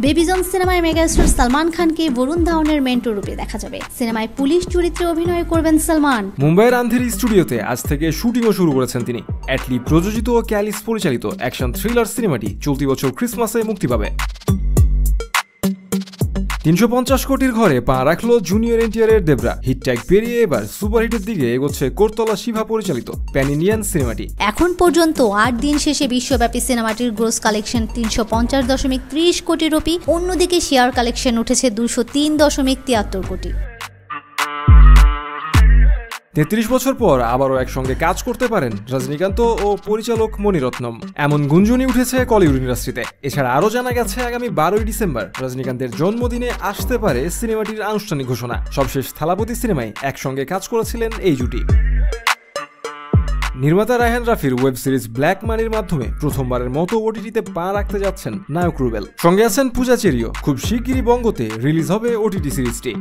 Baby জন সিনেমায় megastar Salman খানকে Varun ধাওয়ানের mentor রূপে দেখা যাবে। সিনেমায় পুলিশ চরিত্রে অভিনয় করবেন সালমান। মুম্বাইয়ের আন্ধেরি স্টুডিওতে আজ থেকে শুটিংও শুরু করেছেন তিনি। অ্যাটলি প্রযোজিত ও ক্যালিস পরিচালিত অ্যাকশন থ্রিলার সিনেমাটি চলতি বছর ক্রিসমাসে মুক্তি পাবে। ৩৫০ কোটির ঘরে পা রাখলো জুনিয়র এনটিআরের দেবরা। হিট ট্যাগ পেরিয়ে এবার সুপারহিটের দিকে এগোচ্ছে করতলা শিভা পরিচালিত প্যান ইন্ডিয়ান সিনেমাটি। এখন পর্যন্ত ৮ দিন শেষে বিশ্বব্যাপী সিনেমাটির গ্রোস কালেকশন ৩৫০.৩০ কোটি রুপি। অন্যদিকে শেয়ার কালেকশন উঠেছে ২০৩.৭৩ কোটি। ৩৩ বছর পর আবারও একসঙ্গে কাজ করতে পারেন রজনীকান্ত ও পরিচালক মণিরত্নম, এমন গুঞ্জনই উঠেছে কলিউড ইন্ডাস্ট্রিতে। এছাড়া আরও জানা গেছে আগামী ১২ই ডিসেম্বর রজনীকান্তের জন্মদিনে আসতে পারে সিনেমাটির আনুষ্ঠানিক ঘোষণা। সবশেষ থালাপতি সিনেমায় একসঙ্গে কাজ করেছিলেন এই জুটি। নির্মাতা রায়হান রাফির ওয়েব সিরিজ ব্ল্যাক মানির মাধ্যমে প্রথমবারের মতো ওটিটিতে পা রাখতে যাচ্ছেন নায়ক রুবেল। সঙ্গে আছেন পূজা চেরিও। খুব শিগগিরই বঙ্গতে রিলিজ হবে ওটিটি সিরিজটি।